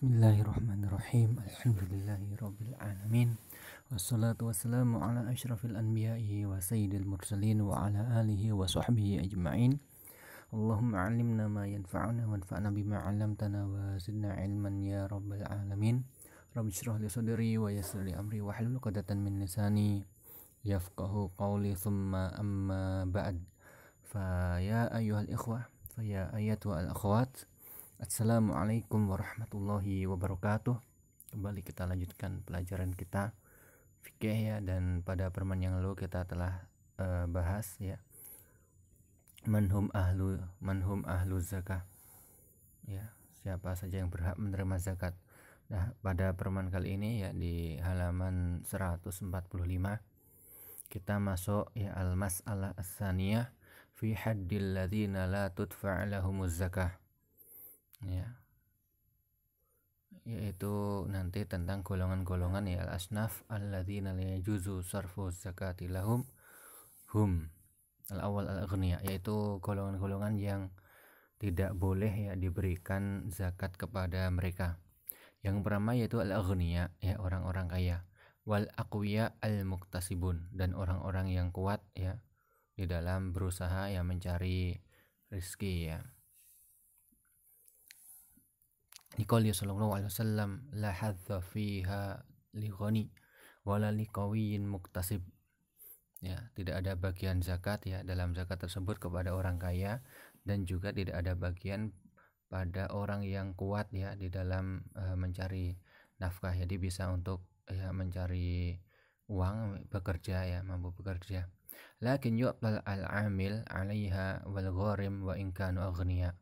Bismillahirrahmanirrahim. Alhamdulillahirabbil alamin. Wassalatu wassalamu ala asyrafil anbiya'i wa sayyidil mursalin wa ala alihi wa sahbihi ajma'in. Allahumma 'allimna ma yanfa'una wanfa'na bima 'allamtana wa zidna 'ilman ya rabbal alamin. Rabbi shrah li sadri wa yassir li amri wa hlul 'uqdatam min lisani yafqahu qawli thumma amma ba'd. Fa ya ayyuhal ikhwah, fa ya ayyatuhal akhwat. Assalamualaikum warahmatullahi wabarakatuh. Kembali kita lanjutkan pelajaran kita fikih ya, dan pada pertemuan yang lalu kita telah bahas ya manhum ahlu zakah ya, siapa saja yang berhak menerima zakat. Nah, pada pertemuan kali ini ya di halaman 145 kita masuk ya al-mas'alah as-saniyah fi haddil ladzina la tudfa' lahumuz zakah ya, yaitu nanti tentang golongan-golongan ya al-asnaf alladzina la yajuzu sarfu zakati lahum hum al-awwal al-aghniya, yaitu golongan-golongan yang tidak boleh ya diberikan zakat kepada mereka. Yang pertama yaitu al-aghniya ya, orang-orang kaya, wal aqwiya al-muktasibun, dan orang-orang yang kuat ya di dalam berusaha ya mencari rezeki ya. Liqouli sallallahu alaihi wasallam la hadza fiha li ghani wala li qawiyyin muktasib ya, tidak ada bagian zakat ya dalam zakat tersebut kepada orang kaya, dan juga tidak ada bagian pada orang yang kuat ya di dalam mencari nafkah. Jadi bisa untuk ya mencari uang, bekerja ya, mampu bekerja. Lakin yu'tal al-amil 'alaiha wal gharim wa in kanu aghniya.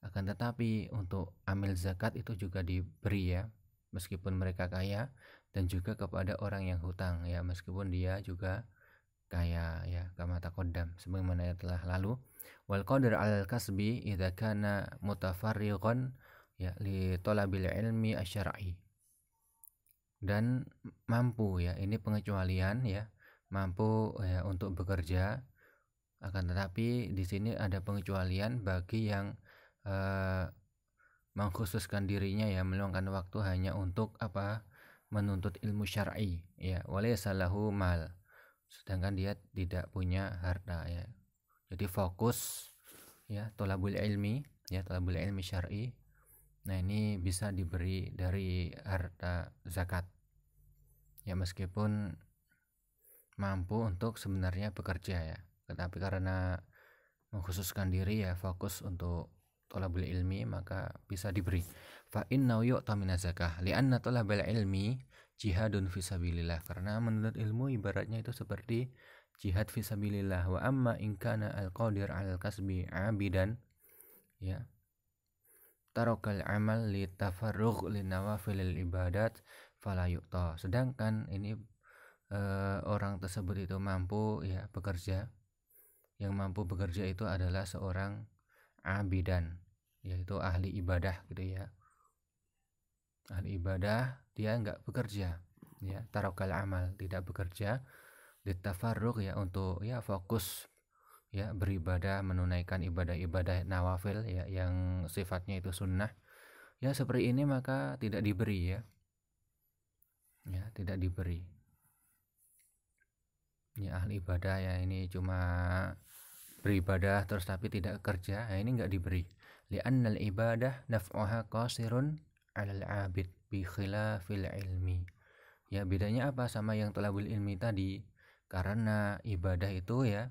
Akan tetapi untuk amil zakat itu juga diberi ya meskipun mereka kaya, dan juga kepada orang yang hutang ya meskipun dia juga kaya ya, kama taqaddam sebagaimana yang telah lalu. Wal qadir 'alal kasbi idza kana mutafarriqan ya li talabil ilmi asy-syar'i. Dan mampu ya, ini pengecualian ya, mampu ya untuk bekerja, akan tetapi di sini ada pengecualian bagi yang mengkhususkan dirinya ya, meluangkan waktu hanya untuk menuntut ilmu syar'i ya, walaysa lahu mal, sedangkan dia tidak punya harta ya. Jadi fokus ya thalabul ilmi ya, thalabul ilmi syar'i. Nah, ini bisa diberi dari harta zakat ya meskipun mampu untuk sebenarnya bekerja ya, tetapi karena mengkhususkan diri ya, fokus untuk thalabul ilmi, maka bisa diberi. Fa innahu yu'ta minaz zakah li'anna thalabul ilmi jihadun fisabilillah, karena menuntut ilmu ibaratnya itu seperti jihad fisabilillah. Wa amma in kana al-qadir 'alal kasbi 'abidan ya tarakal amal li tafarrugh li nawafilil ibadat fala yu'ta. Sedangkan ini orang tersebut itu mampu ya bekerja, yang mampu bekerja itu adalah seorang abidan, yaitu ahli ibadah gitu ya, ahli ibadah, dia enggak bekerja ya, tarakal amal, tidak bekerja, ditafarruq ya untuk ya fokus ya beribadah, menunaikan ibadah-ibadah nawafil ya yang sifatnya itu sunnah ya, seperti ini maka tidak diberi ya, tidak diberi ya. Ahli ibadah ya ini cuma beribadah terus tapi tidak kerja, nah ini enggak diberi. Li'annal ibadah naf'uha qasirun 'alal 'abid bi khilafil ilmi. Ya, bedanya apa sama yang thalabul ilmi tadi? Karena ibadah itu ya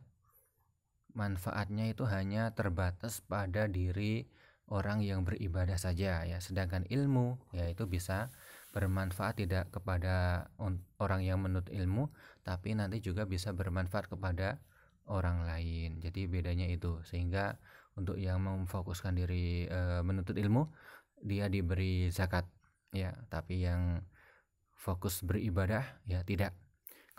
manfaatnya itu hanya terbatas pada diri orang yang beribadah saja ya, sedangkan ilmu ya itu bisa bermanfaat tidak kepada orang yang menuntut ilmu, tapi nanti juga bisa bermanfaat kepada orang lain. Jadi bedanya itu, sehingga untuk yang memfokuskan diri menuntut ilmu, dia diberi zakat ya, tapi yang fokus beribadah ya tidak.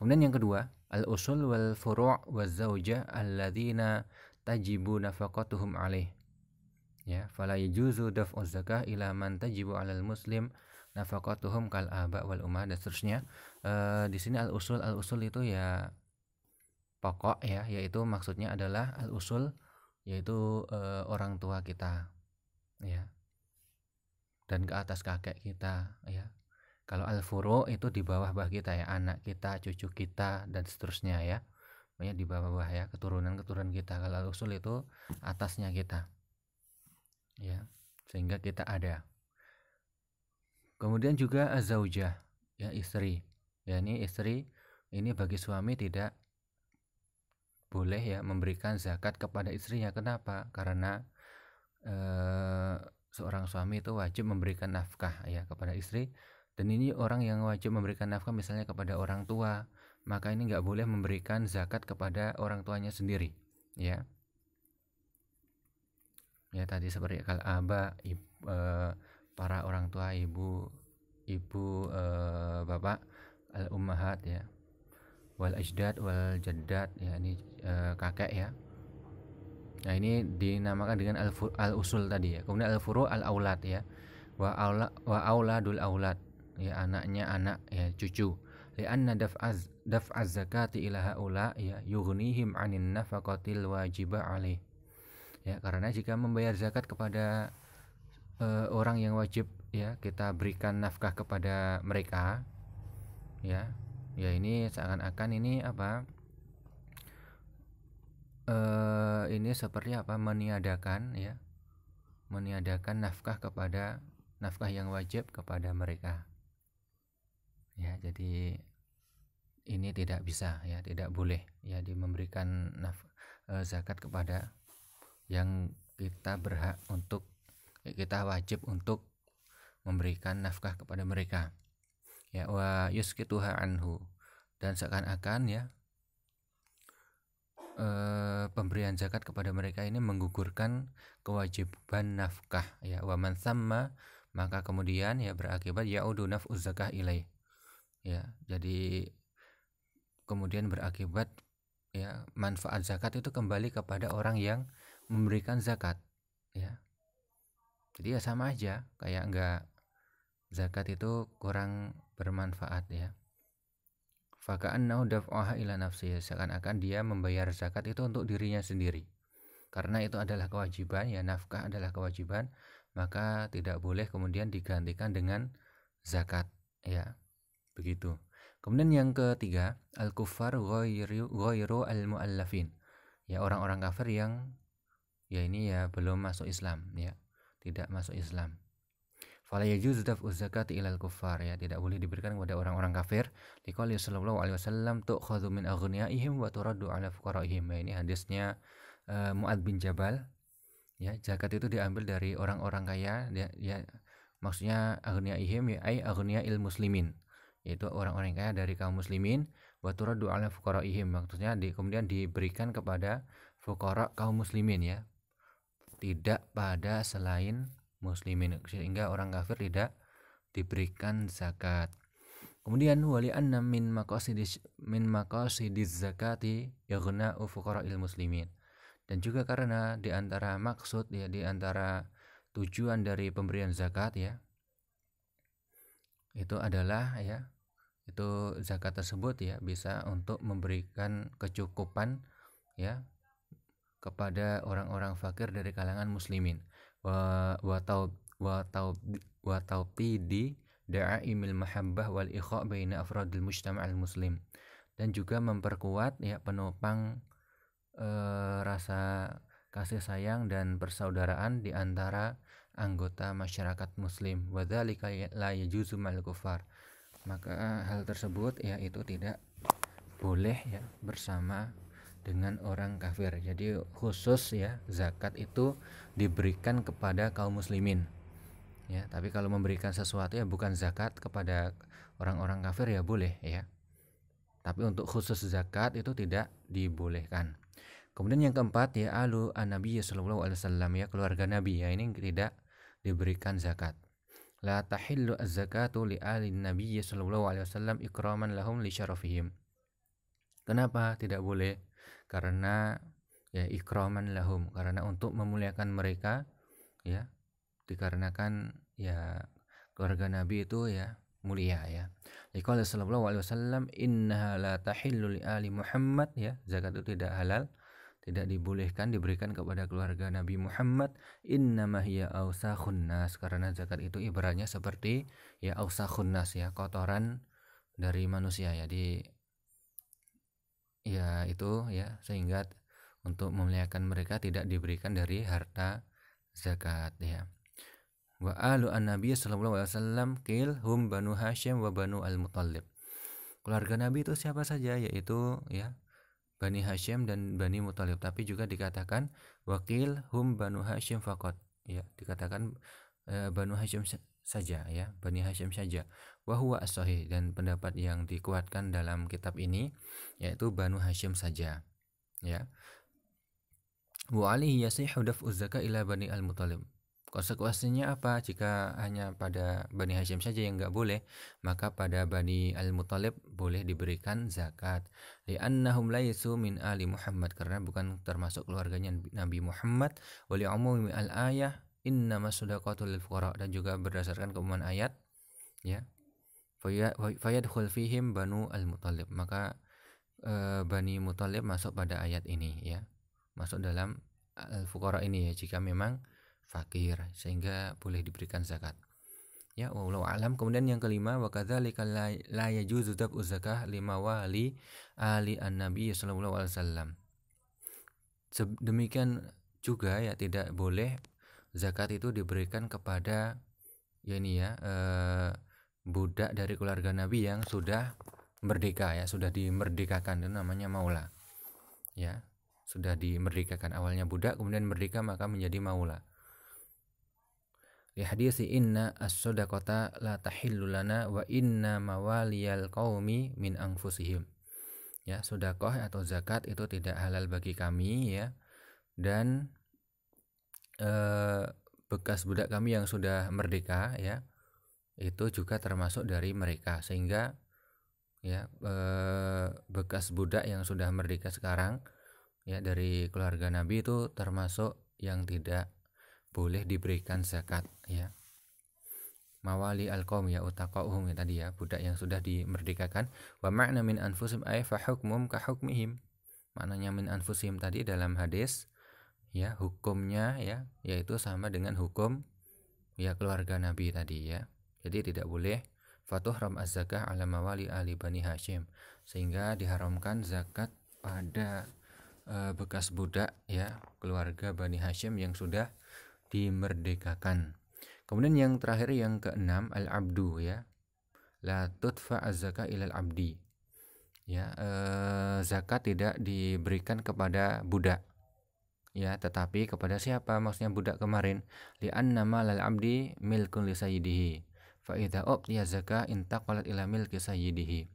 Kemudian yang kedua, al-usul wal furu' waz zaujah alladzina tajibu nafaqatuhum alaih ya, fala yajuzu daf'u zakah ila man tajibu 'alal muslim nafaqatuhum kal aba wal ummah, dan seterusnya. Di sini al-usul itu ya pokok ya, yaitu maksudnya adalah al-usul yaitu orang tua kita ya, dan ke atas kakek kita ya. Kalau al-furu itu di bawah kita ya, anak kita, cucu kita dan seterusnya ya. Pokoknya di bawah ya, keturunan kita. Kalau al-usul itu atasnya kita. Ya, sehingga kita ada. Kemudian juga az-zaujah ya, istri. Ya, ini istri ini bagi suami tidak boleh ya memberikan zakat kepada istrinya. Kenapa? Karena seorang suami itu wajib memberikan nafkah ya kepada istri, dan ini orang yang wajib memberikan nafkah misalnya kepada orang tua, maka ini nggak boleh memberikan zakat kepada orang tuanya sendiri ya. Ya tadi seperti kalau aba, para orang tua, ibu, bapak, al ummahat ya, wal ajdad wal jaddat ya, ini kakek ya. Nah ini dinamakan dengan al-usul tadi ya. Kemudian al-furu al-aulad ya. Wa auladul aulad ya, anaknya anak ya, cucu. Li'anna daf'az zakati ila haula ya yughnihim 'anin nafaqatil wajibah alaih. Ya, karena jika membayar zakat kepada orang yang wajib ya kita berikan nafkah kepada mereka ya. Ya ini seakan-akan ini apa? Ini seperti apa, meniadakan ya, meniadakan nafkah yang wajib kepada mereka ya. Jadi ini tidak bisa ya, tidak boleh ya memberikan zakat kepada yang kita berhak untuk, kita wajib untuk memberikan nafkah kepada mereka ya. Wa yuskituha anhu, dan seakan-akan ya pemberian zakat kepada mereka ini menggugurkan kewajiban nafkah ya. Wa man thamma, maka kemudian ya berakibat yaudu naf'uz zakah ilaih ya. Jadi kemudian berakibat ya manfaat zakat itu kembali kepada orang yang memberikan zakat ya. Jadi ya sama aja kayak enggak, zakat itu kurang bermanfaat ya. Faka'annahu daf'aha ila nafsi, seakan-akan dia membayar zakat itu untuk dirinya sendiri. Karena itu adalah kewajiban ya, nafkah adalah kewajiban, maka tidak boleh kemudian digantikan dengan zakat ya. Begitu. Kemudian yang ketiga, al-kuffar ghairu al-muallafin. Ya, orang-orang kafir yang ya ini ya belum masuk Islam ya, tidak masuk Islam. Fala yajuz daf'uz zakati ilal kuffar ya, tidak boleh diberikan kepada orang-orang kafir. Liqauli sallallahu alaihi wasallam tu'khadhu min aghniyaihim wa turaddu ala fuqaraihim. Ya, ini hadisnya Mu'adz bin Jabal ya, zakat itu diambil dari orang-orang kaya ya, maksudnya aghniyaihim ya ai aghniyail muslimin, yaitu orang-orang kaya dari kaum muslimin, wa turaddu ala fuqaraihim, maksudnya kemudian diberikan kepada fuqara kaum muslimin ya, tidak pada selain muslimin, sehingga orang kafir tidak diberikan zakat. Kemudian wali anna min maqasidiz zakati yaghna'u fuqara'il muslimin, dan juga karena di antara maksud ya, di antara tujuan dari pemberian zakat ya, itu adalah ya, itu zakat tersebut ya bisa untuk memberikan kecukupan ya kepada orang-orang fakir dari kalangan muslimin. Wa tawqidi da'aimil mahabbah wal ikha' baina afradil mujtama'il muslim, dan juga memperkuat ya penopang rasa kasih sayang dan persaudaraan di antara anggota masyarakat muslim. Wa dzalika la yajuzu ma'al kufar, maka hal tersebut ya itu tidak boleh ya bersama dengan orang kafir. Jadi khusus ya zakat itu diberikan kepada kaum muslimin ya, tapi kalau memberikan sesuatu ya bukan zakat kepada orang-orang kafir ya boleh ya, tapi untuk khusus zakat itu tidak dibolehkan. Kemudian yang keempat ya alu an-nabi sallallahu alaihi wasallam ya, keluarga nabi ya, ini tidak diberikan zakat. La tahillu az-zakatu li ali nabi sallallahu alaihi wasallam ikraman lahum li syarafihim. Kenapa tidak boleh? Karena ya ikraman lahum, karena untuk memuliakan mereka ya, dikarenakan ya keluarga Nabi itu ya mulia ya. Liqala sallallahu alaihi wasallam innaha la tahillu li ali Muhammad ya, zakat itu tidak halal tidak dibolehkan diberikan kepada keluarga Nabi Muhammad. Innama hiya ausakhun nas, karena zakat itu ibaratnya seperti ya ausakhun nas ya, kotoran dari manusia ya, ya itu ya, sehingga untuk memuliakan mereka tidak diberikan dari harta zakat ya. Wa alu an-nabiy sallallahu alaihi wasallam qil hum banu Hasyim wa banu al-Muttalib. Keluarga Nabi itu siapa saja, yaitu ya Bani Hasyim dan Bani Muttalib, tapi juga dikatakan wakil hum Banu Hasyim faqat, ya dikatakan Banu Hasyim saja ya, Bani Hasyim saja. Wa huwa as-sahih, dan pendapat yang dikuatkan dalam kitab ini yaitu Banu Hasyim saja ya. Wa alihi yasihu daf'u zakat ila Bani al-Muttalib. Konsekuensinya apa? Jika hanya pada Bani Hasyim saja yang enggak boleh, maka pada Bani al-Muttalib boleh diberikan zakat. Li'annahum laysu min ali Muhammad, karena bukan termasuk keluarganya Nabi Muhammad. Wa li'umumi al-ayah innama shadaqatul lil fuqara, dan juga berdasarkan keumuman ayat ya. Fayadkhul fihim Banu al-Muttalib, maka Bani Muttalib masuk pada ayat ini ya. Masuk dalam al-fuqara ini ya, jika memang fakir, sehingga boleh diberikan zakat ya, wallahu alam. Kemudian yang kelima, wa kadzalika la yajuzu daf'u zakah lima wali ali an-nabi sallallahu alaihi wasallam. Demikian juga ya, tidak boleh zakat itu diberikan kepada ya ini ya budak dari keluarga Nabi yang sudah merdeka ya, sudah dimerdekakan, itu namanya maula ya, sudah dimerdekakan. Awalnya budak, kemudian merdeka, maka menjadi maula. Li hadisi inna as-sadaqata la tahillu lana wa inna mawaliyal qaumi min anfusihim. Ya, sedekah atau zakat itu tidak halal bagi kami ya, dan bekas budak kami yang sudah merdeka ya, itu juga termasuk dari mereka, sehingga ya bekas budak yang sudah merdeka sekarang ya dari keluarga Nabi itu termasuk yang tidak boleh diberikan zakat ya. Mawali al-qaum ya utaqauhum ya, tadi ya, budak yang sudah dimerdekakan. Wa ma'na min anfusim ay fa hukmum ka hukmihim. Maknanya min anfusim tadi dalam hadis ya, hukumnya ya yaitu sama dengan hukum ya keluarga Nabi tadi ya. Jadi tidak boleh fatuhram az-zakah ala mawali ali Bani Hasyim, sehingga diharamkan zakat pada bekas budak ya keluarga Bani Hasyim yang sudah dimerdekakan. Kemudian yang terakhir, yang keenam, al-abdu ya, la tudfa az-zakah ilal abdi ya, zakat tidak diberikan kepada budak ya, tetapi kepada siapa? Maksudnya budak kemarin, li'anna malal abdi milkun li sayyidihi fa idza uqtiya zakah intaqalat ila milki sayyidihi.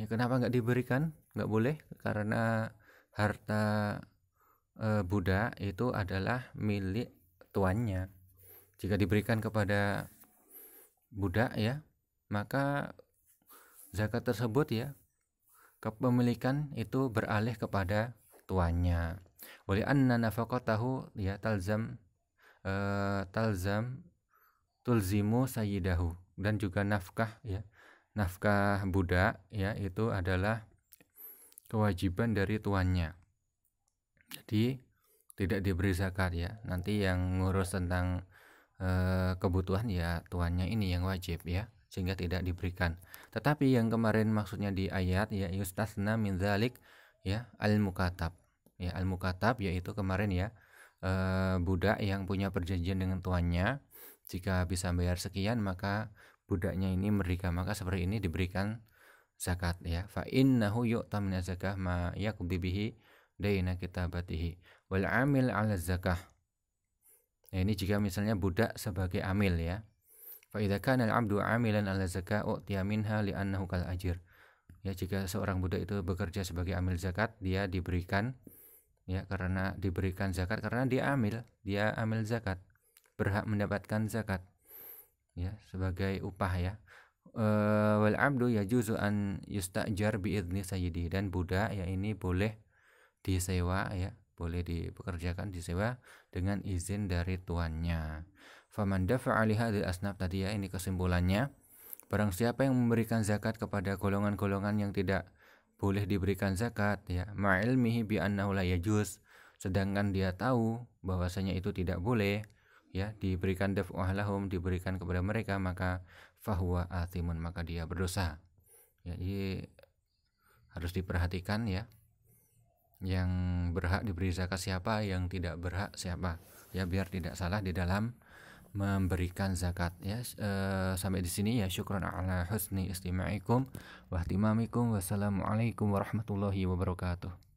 Ya, kenapa enggak diberikan? Enggak boleh, karena harta budak itu adalah milik tuannya. Jika diberikan kepada budak ya, maka zakat tersebut ya, kepemilikan itu beralih kepada tuannya. Wali anna nafaqatahu ya talzam tulzimu sayyidahu, dan juga nafkah ya, nafkah budak ya itu adalah kewajiban dari tuannya. Jadi tidak diberi zakat ya, nanti yang ngurus tentang kebutuhan ya tuannya ini yang wajib ya, sehingga tidak diberikan. Tetapi yang kemarin maksudnya di ayat ya, yustasna min dzalik ya al-mukatab ya, al-mukatab yaitu kemarin ya budak yang punya perjanjian dengan tuannya, jika bisa bayar sekian maka budaknya ini merdeka, maka seperti ini diberikan zakat ya. Fa innahu yu'ta min zakah ma yaqdi bihi daina kitabatihi wal amil 'ala zakah. Nah, ini jika misalnya budak sebagai amil ya. Fa idza kana al-'abdu 'amilan 'ala zakah u'tiya minha li'annahu kal ajir. Ya, jika seorang budak itu bekerja sebagai amil zakat, dia diberikan ya, karena diberikan zakat karena dia amil zakat, berhak mendapatkan zakat ya sebagai upah ya. Wal 'abdu yajuzu an yustajar bi idzni sayyidi, dan budak ya ini boleh disewa ya, boleh dipekerjakan, disewa dengan izin dari tuannya. Faman dafa'a li hadhil asnaf tadi ya, ini kesimpulannya, barang siapa yang memberikan zakat kepada golongan-golongan yang tidak boleh diberikan zakat ya, ma'ilmihi bi annahu la yajuz, sedangkan dia tahu bahwasanya itu tidak boleh ya diberikan daf'uh lahum, diberikan kepada mereka, maka fahuwa athimun, maka dia berdosa. Ya, jadi harus diperhatikan ya, yang berhak diberi zakat siapa, yang tidak berhak siapa ya, biar tidak salah di dalam memberikan zakat ya. Sampai di sini ya, syukran ala husni istima'ikum wa ihtimamikum. Wassalamualaikum warahmatullahi wabarakatuh.